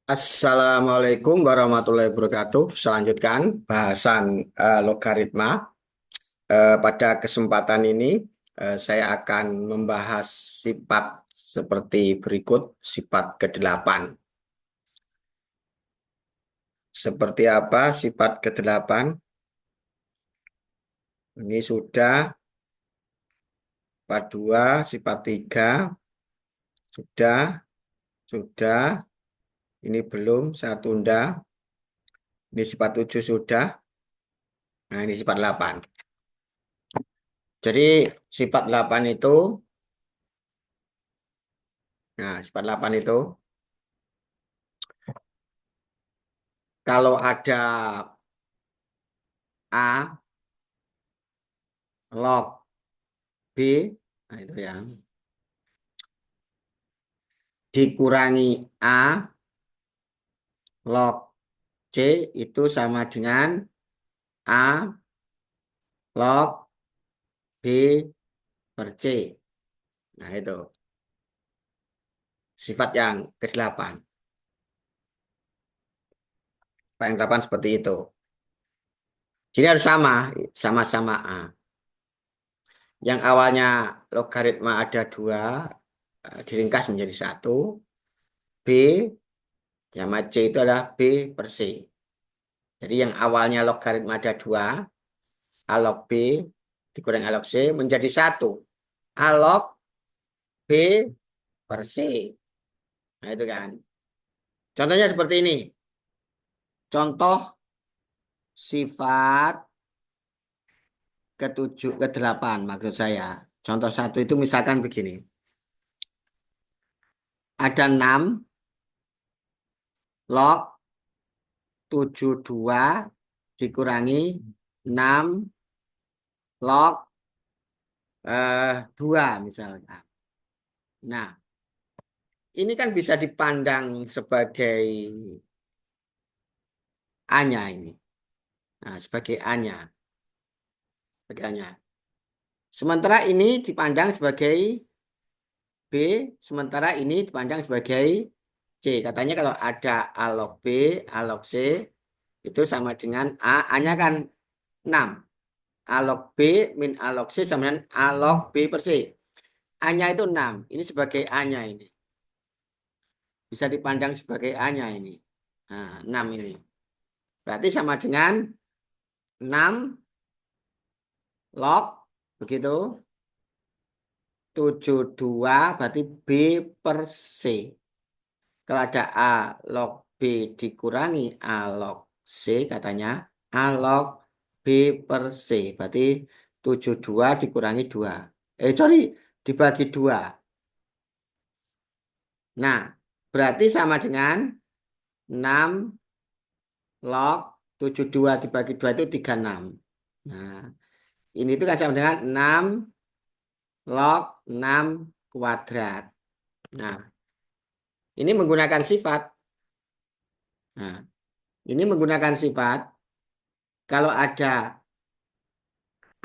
Assalamualaikum warahmatullahi wabarakatuh. Selanjutkan bahasan logaritma. Pada kesempatan ini saya akan membahas sifat seperti berikut, sifat ke-8. Seperti apa sifat ke-8? Ini sudah, sifat 2, sifat 3, sudah, ini belum, saya tunda. Ini sifat 7 sudah, nah ini sifat 8. Jadi sifat 8 itu, sifat 8 itu kalau ada A log B, nah itu ya, dikurangi A log C itu sama dengan A log B per C. Nah itu sifat yang ke-8. Yang ke-8 seperti itu. Jadi harus sama-sama A. Yang awalnya logaritma ada 2, diringkas menjadi 1. B sama C itu adalah B per C. Jadi yang awalnya logaritma ada 2, A log B dikurangi A log C menjadi 1. A log B per C. Nah itu kan. Contohnya seperti ini. Contoh sifat ke-8 maksud saya. Contoh 1 itu misalkan begini. Ada 6 log 72 dikurangi 6 log 2 misalnya. Nah, ini kan bisa dipandang sebagai A-nya ini. Nah, sebagai A-nya. Sementara ini dipandang sebagai B, sementara ini dipandang sebagai C. Katanya kalau ada A log B, A log C, itu sama dengan A. A-nya kan 6. A log B min A log C sama dengan A log B per C. A-nya itu 6. Ini sebagai A-nya ini. Bisa dipandang sebagai A-nya ini. Nah, 6 ini. Berarti sama dengan 6 log, begitu. 72 berarti B per C. Kalau ada A log B dikurangi A log C, katanya A log B per C. Berarti 72 dikurangi 2. Sorry, dibagi 2. Nah, berarti sama dengan 6 log 72 dibagi 2 itu 36. Nah, ini itu kan sama dengan 6 log 6 kuadrat. Nah, ini menggunakan sifat. Nah, ini menggunakan sifat. Kalau ada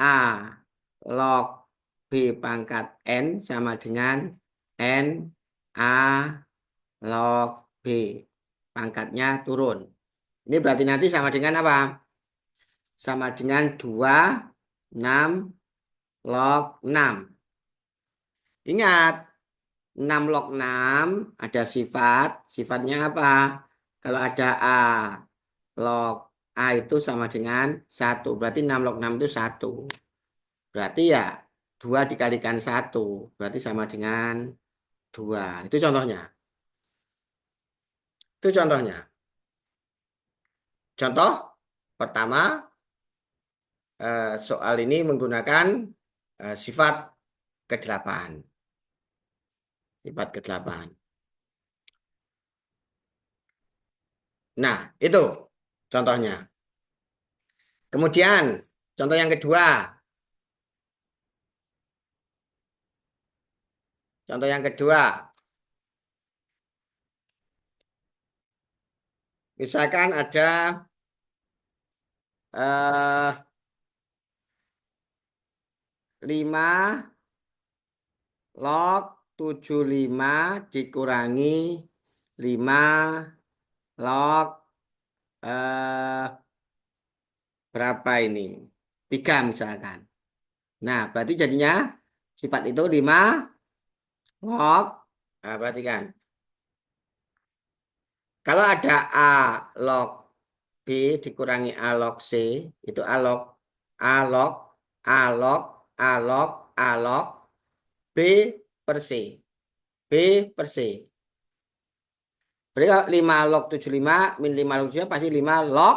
A log B pangkat N sama dengan N A log B. Pangkatnya turun. Ini berarti nanti sama dengan apa? Sama dengan 26 log 6. Ingat, 6 log 6 ada sifat. Sifatnya apa? Kalau ada A log A itu sama dengan 1. Berarti 6 log 6 itu 1. Berarti ya 2 dikalikan 1. Berarti sama dengan 2. Itu contohnya. Itu contohnya. Contoh pertama, soal ini menggunakan sifat ke-8. Sifat ke-8. Nah, itu contohnya. Kemudian, contoh yang kedua. Contoh yang kedua. Misalkan ada 5 log 75 dikurangi 5 log berapa ini? 3 misalkan. Nah, berarti jadinya sifat itu 5 log. Nah, berarti kan. Kalau ada A log B dikurangi A log C, itu A log, A log, A log, A log, A log, B per C. B per C. Berarti kalau 5 log 75 min 5 log 75 pasti 5 log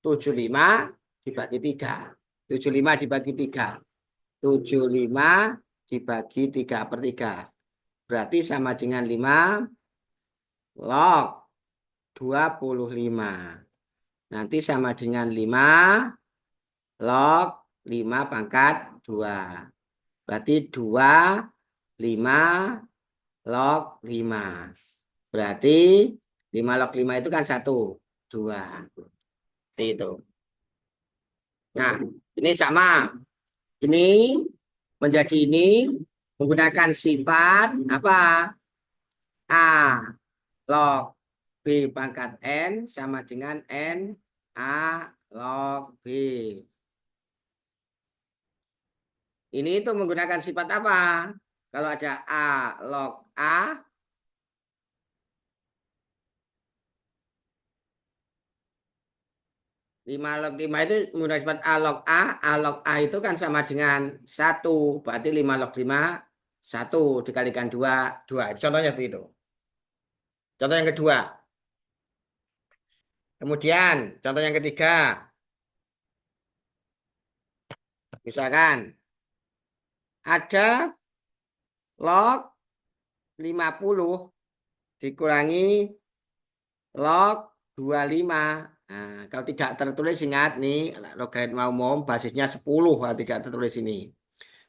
75 dibagi 3. 75 dibagi 3. 75 dibagi 3 per 3. Berarti sama dengan 5 log 25. Nanti sama dengan 5 log 5 pangkat 2. Berarti 2, 5 log 5. Berarti 5 log 5 itu kan 1, 2. Itu. Nah, ini sama. Ini menjadi ini menggunakan sifat apa? A log B pangkat N sama dengan N A log B. Ini itu menggunakan sifat apa? Kalau ada A log A, 5 log 5 itu menggunakan sifat A log A. A log A itu kan sama dengan 1. Berarti 5 log 5, 1 dikalikan 2, 2. Contohnya begitu. Contoh yang kedua. Kemudian, contoh yang ketiga. Misalkan, ada log 50 dikurangi log 25. Nah, kalau tidak tertulis ingat nih, logaritma umum basisnya 10 kalau tidak tertulis ini.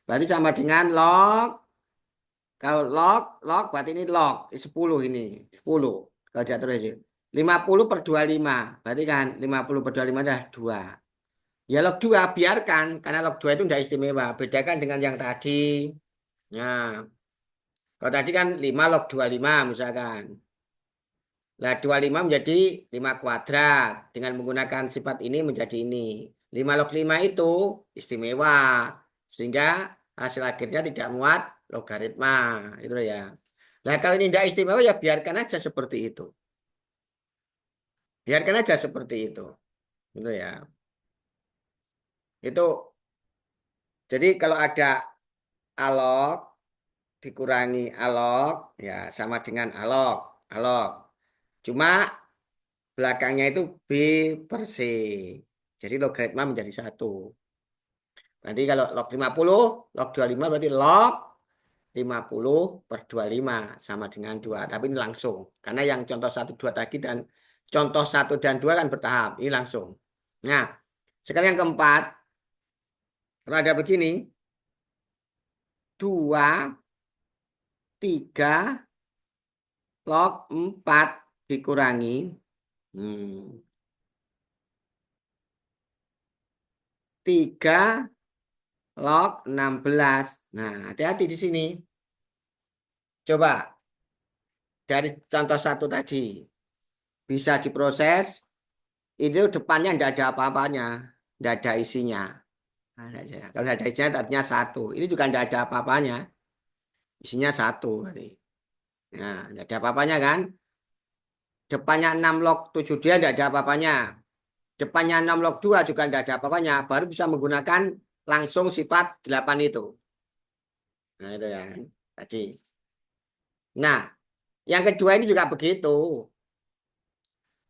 Berarti sama dengan log, kalau log berarti ini log 10 ini, 10 kalau tidak tertulis. 50 per 25, berarti kan 50 per 25 adalah 2. Ya log 2 biarkan, karena log 2 itu tidak istimewa. Bedakan dengan yang tadi. Nah, kalau tadi kan 5 log 25 misalkan. Nah, 25 menjadi 5 kuadrat. Dengan menggunakan sifat ini menjadi ini. 5 log 5 itu istimewa. Sehingga hasil akhirnya tidak muat logaritma. Itu ya. Nah, kalau ini tidak istimewa ya biarkan aja seperti itu. Biarkan aja seperti itu. Gitu ya. Itu jadi kalau ada alog dikurangi alog ya sama dengan alog. Alog. Cuma belakangnya itu B per C. Jadi logaritma menjadi 1. Nanti kalau log 50, log 25 berarti log 50 per 25 sama dengan 2. Tapi ini langsung. Karena yang contoh 1, 2 tadi dan contoh 1 dan 2 kan bertahap. Ini langsung. Nah, sekarang yang keempat. Kalau ada begini. 2, 3, log 4 dikurangi. 3 log 16. Nah, hati-hati di sini. Coba dari contoh 1 tadi bisa diproses, itu depannya tidak ada apa-apanya, tidak ada isinya. Nah, kalau tidak ada isinya artinya 1. Ini juga tidak ada apa-apanya, isinya 1 berarti. Nah, tidak ada apa-apanya kan? Depannya 6 log 7 dia tidak ada apa-apanya. Depannya 6 log 2 juga tidak ada apa-apanya. Baru bisa menggunakan langsung sifat 8 itu. Nah, itu ya. Tadi. Nah, yang kedua ini juga begitu.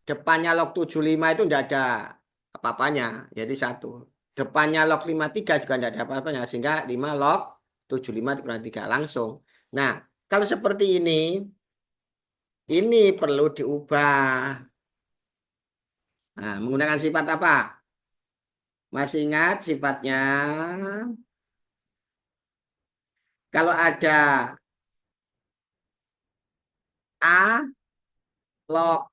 Depannya log 75 itu tidak ada apa-apanya. Jadi 1. Depannya log 53 juga tidak ada apa-apanya. Sehingga 5 log 75 dikurang 3 langsung. Nah, kalau seperti ini perlu diubah. Nah, menggunakan sifat apa? Masih ingat sifatnya? Kalau ada A log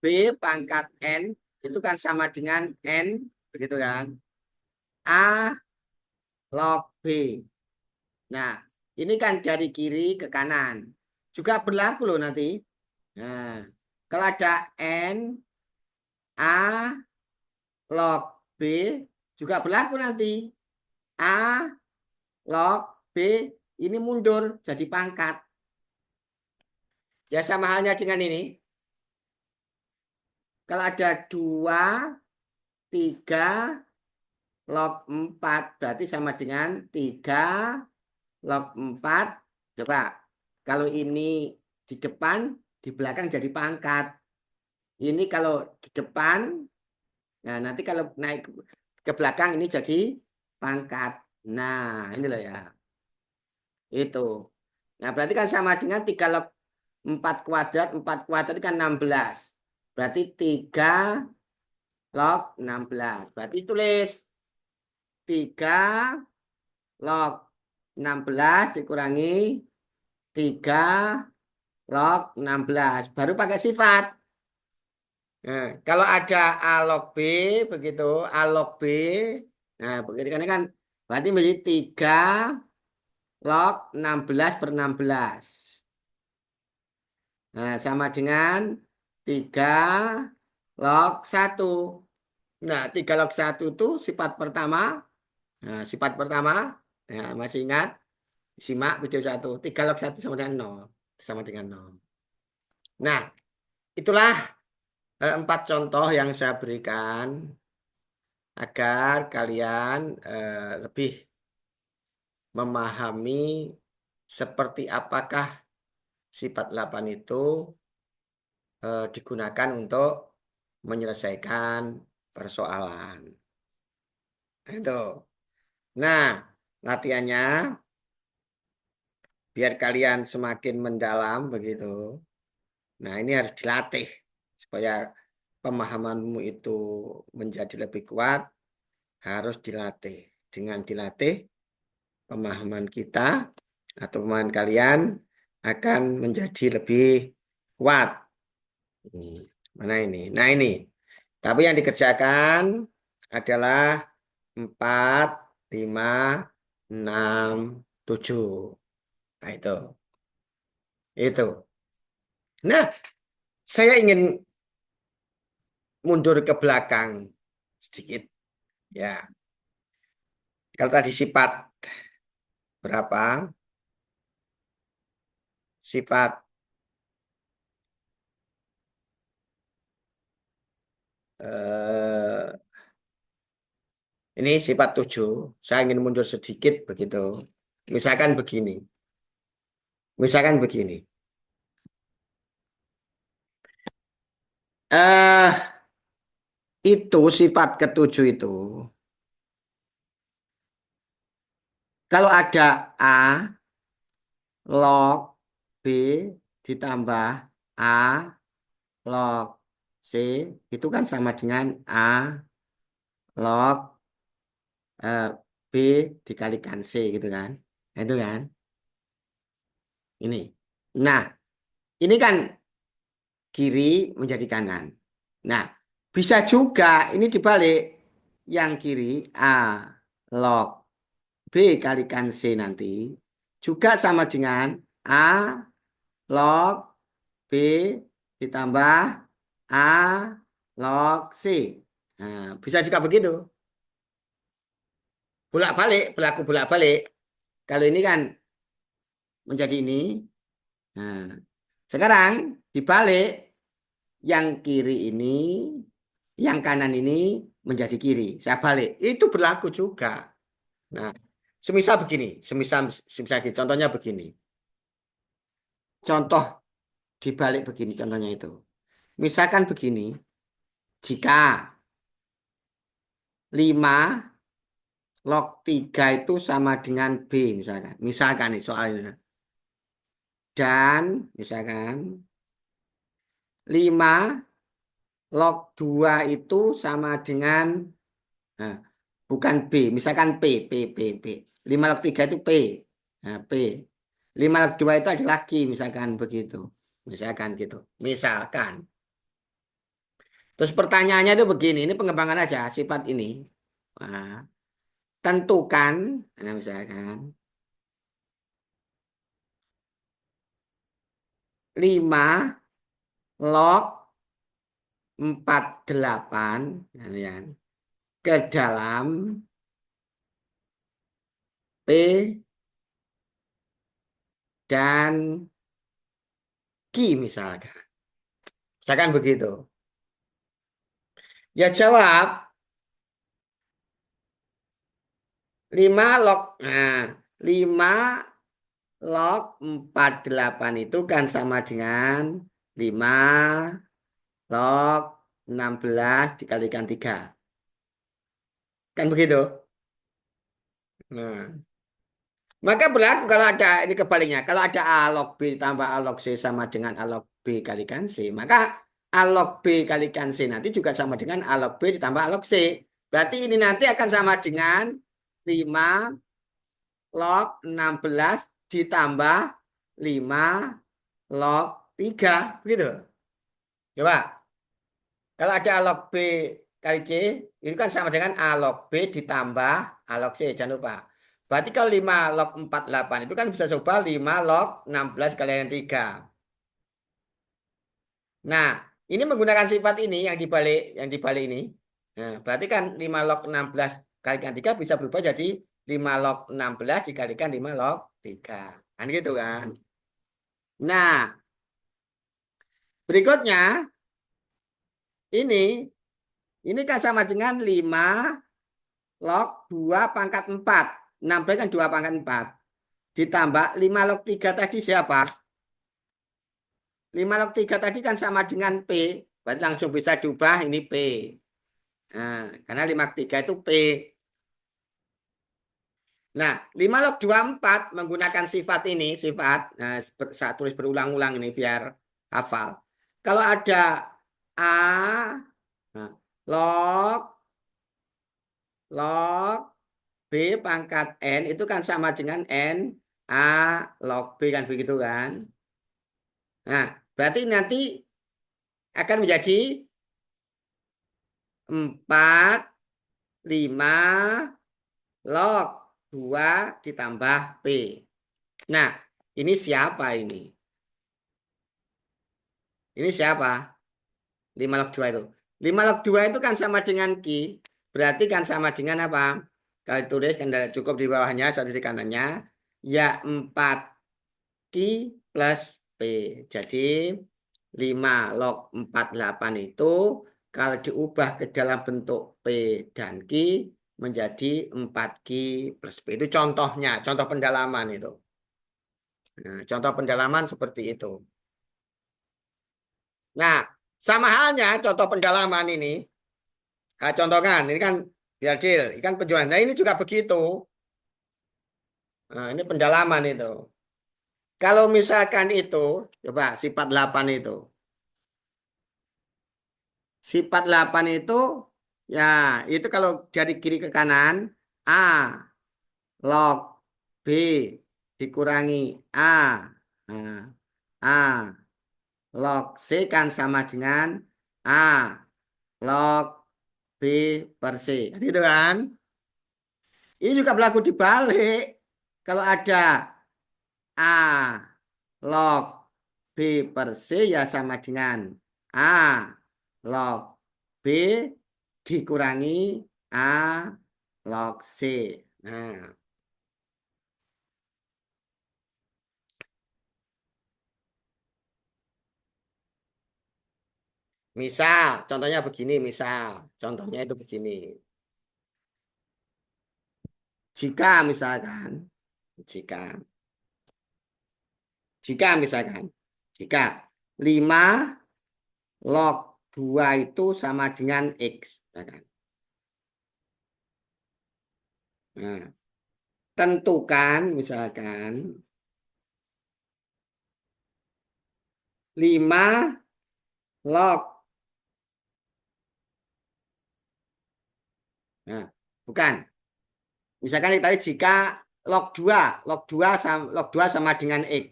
B pangkat N itu kan sama dengan N, begitu kan? A log B. Nah, ini kan dari kiri ke kanan. Juga berlaku loh nanti. Nah, kalau ada N, A log B juga berlaku nanti. A log B ini mundur jadi pangkat. Ya sama halnya dengan ini. Kalau ada 2, 3 log 4 berarti sama dengan 3 log 4. Coba kalau ini di depan, di belakang jadi pangkat. Ini kalau di depan, nah nanti kalau naik ke belakang ini jadi pangkat. Nah, ini loh ya. Itu. Nah, berarti kan sama dengan 3 log 4 kuadrat. 4 kuadrat kan 16. Berarti 3 log 16. Berarti tulis 3 log 16 dikurangi 3 log 16. Baru pakai sifat. Nah, kalau ada A log B, begitu. A log B. Nah, begitu kan berarti menjadi 3 log 16 per 16. Nah, sama dengan 3 log 1. Nah, 3 log 1 itu sifat pertama. Nah, sifat pertama, nah, masih ingat? Simak video 1. 3 log 1 sama dengan 0. Sama dengan 0. Nah, itulah 4 contoh yang saya berikan agar kalian lebih memahami seperti apakah sifat 8 itu digunakan untuk menyelesaikan persoalan. Itu. Nah, latihannya biar kalian semakin mendalam begitu. Nah, ini harus dilatih supaya pemahamanmu itu menjadi lebih kuat, harus dilatih. Dengan dilatih, pemahaman kita atau pemahaman kalian akan menjadi lebih kuat. Mana ini? Nah, ini. Tapi yang dikerjakan adalah 4, 5, 6, 7. Nah, itu. Itu. Nah, saya ingin mundur ke belakang sedikit. Ya, kalau tadi sifat berapa? Sifat eh, ini sifat 7. Saya ingin mundur sedikit begitu. Misalkan begini. Misalkan begini. Eh, itu sifat ketujuh itu. Kalau ada A log B ditambah A log C itu kan sama dengan A log B dikalikan C gitu kan. Nah, itu kan. Ini. Nah, ini kan kiri menjadi kanan. Nah, bisa juga ini dibalik. Yang kiri A log B kalikan C nanti juga sama dengan A log B ditambah A log C. Nah, bisa juga begitu. Bolak-balik, berlaku bolak-balik. Kalau ini kan menjadi ini. Nah, sekarang dibalik yang kiri ini, yang kanan ini menjadi kiri. Saya balik. Itu berlaku juga. Nah, semisal begini, semisal gini, contohnya begini. Contoh dibalik begini contohnya itu. Misalkan begini, jika 5 log 3 itu sama dengan B misalkan. Misalkan nih soalnya. Dan misalkan 5 log 2 itu sama dengan nah, bukan B, misalkan P. 5 log 3 itu P. Nah, P. 5 log 2 itu ada lagi misalkan begitu. Misalkan gitu. Misalkan. Terus pertanyaannya itu begini, ini pengembangan aja sifat ini. Nah, tentukan, nah misalkan 5 log 48 ya, ke dalam P dan Q misalkan. Misalkan begitu. Ya jawab 5 log. Nah, 5 log 48 itu kan sama dengan 5 log 16 dikalikan 3. Kan begitu? Nah, maka berlaku kalau ada ini kebaliknya. Kalau ada A log B tambah A log C sama dengan A log B kalikan C, maka A log B kalikan C nanti juga sama dengan A log B ditambah A log C. Berarti ini nanti akan sama dengan 5 log 16 ditambah 5 log 3. Begitu. Coba. Kalau ada A log B kali C, itu kan sama dengan A log B ditambah A log C. Jangan lupa. Berarti kalau 5 log 48 itu kan bisa coba 5 log 16 kalikan 3. Nah, ini menggunakan sifat ini yang dibalik ini. Nah, berarti kan 5 log 16 kalikan 3 bisa berubah jadi 5 log 16 dikalikan 5 log 3. Kan gitu kan. Nah, berikutnya ini kan sama dengan 5 log 2 pangkat 4. 16 kan 2 pangkat 4. Ditambah 5 log 3 tadi siapa? 5 log 3 tadi kan sama dengan P. Berarti langsung bisa diubah ini P. Nah, karena 5 log 3 itu P. Nah, 5 log 24 menggunakan sifat ini. Sifat. Nah, saya tulis berulang-ulang ini biar hafal. Kalau ada A nah, log B pangkat N itu kan sama dengan N A log B kan begitu kan. Nah, berarti nanti akan menjadi 4, 5 log 2 ditambah P. Nah, ini siapa ini? Ini siapa? 5 log 2 itu. 5 log 2 itu kan sama dengan Q. Berarti kan sama dengan apa? Kalau ditulis kan cukup di bawahnya, satu di kanannya. Ya 4 Q plus P. Jadi 5 log 48 itu kalau diubah ke dalam bentuk P dan Q menjadi 4Q plus P. Itu contohnya, contoh pendalaman itu. Nah, contoh pendalaman seperti itu. Nah, sama halnya contoh pendalaman ini. Nah, contohkan, ini kan biar deal, ini kan penjualan. Nah, ini juga begitu. Nah, ini pendalaman itu. Kalau misalkan itu, coba sifat 8 itu. Sifat 8 itu, ya itu kalau dari kiri ke kanan, A log B dikurangi A. Nah, A log C kan sama dengan A log B per C. Gitu kan? Ini juga berlaku dibalik. Kalau ada A log B per C ya sama dengan A log B dikurangi A log C. Nah, misal, contohnya begini, misal, contohnya itu begini. Jika misalkan, jika, jika 5 log 2 itu sama dengan X. Misalkan. Nah, tentukan misalkan 5 log. Nah, bukan. Misalkan tadi jika log 2 sama dengan X.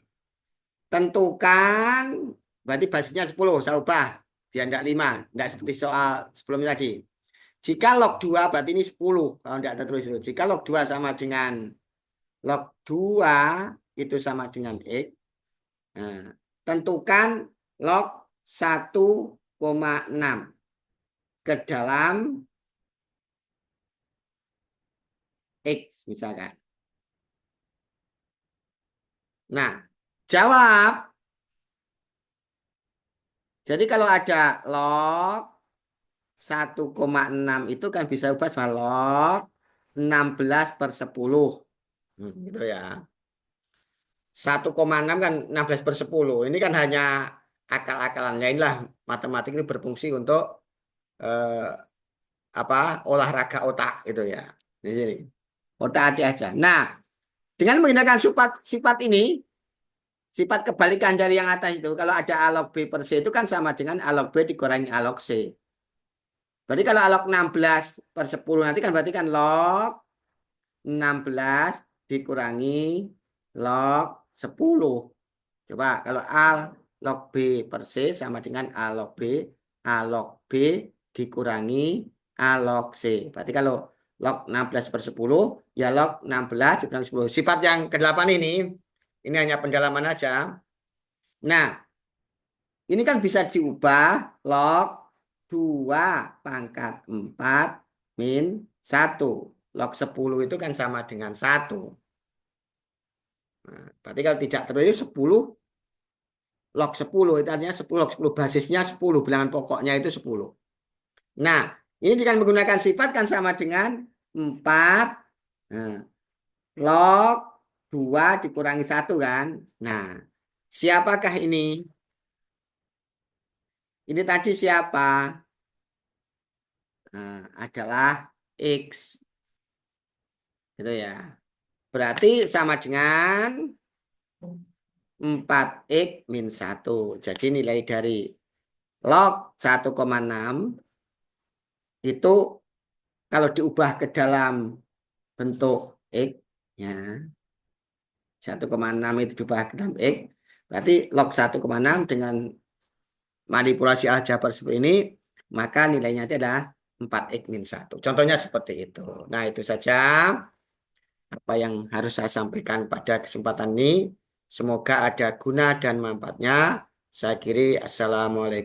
Tentukan berarti basisnya 10, saya ubah biar enggak 5, enggak seperti soal sebelumnya tadi. Jika log 2 berarti ini 10 kalau enggak ada tulis itu. Jika log 2 sama dengan log 2 itu sama dengan X. Nah, tentukan log 1,6 ke dalam X misalkan. Nah, jawab. Jadi kalau ada log 1,6 itu kan bisa ubah sama log 16/10. Gitu ya. 1,6 kan 16/10. Ini kan hanya akal-akalannya. Inilah matematik itu berfungsi untuk eh, apa olahraga otak gitu ya. Di sini. Otak adik aja. Nah, dengan menggunakan sifat ini, sifat kebalikan dari yang atas itu, kalau ada A log B per C itu kan sama dengan A log B dikurangi A log C. Berarti kalau A log 16/10 nanti kan berarti kan log 16 dikurangi log 10. Coba kalau A log B per C sama dengan A log B, A log B dikurangi A log C. Berarti kalau log 16/10 ya log 16 dikurangi 10. Sifat yang ke-8 ini hanya pendalaman aja. Nah, ini kan bisa diubah log 2/4 min 1. Log 10 itu kan sama dengan 1. Nah, berarti kalau tidak terus 10 log 10 itu artinya 10 log 10 basisnya 10, bilangan pokoknya itu 10. Nah, ini dengan menggunakan sifat kan sama dengan 4 nah, log 2 dikurangi 1 kan. Nah, siapakah ini? Ini tadi siapa? Nah, adalah X. Gitu ya. Berarti sama dengan 4X min 1. Jadi nilai dari log 1,6 itu kalau diubah ke dalam bentuk X, ya, 1,6 itu diubah ke dalam X, berarti log 1,6 dengan manipulasi aljabar seperti ini, maka nilainya itu adalah 4X min 1. Contohnya seperti itu. Nah, itu saja apa yang harus saya sampaikan pada kesempatan ini. Semoga ada guna dan manfaatnya. Saya kiri, Assalamualaikum.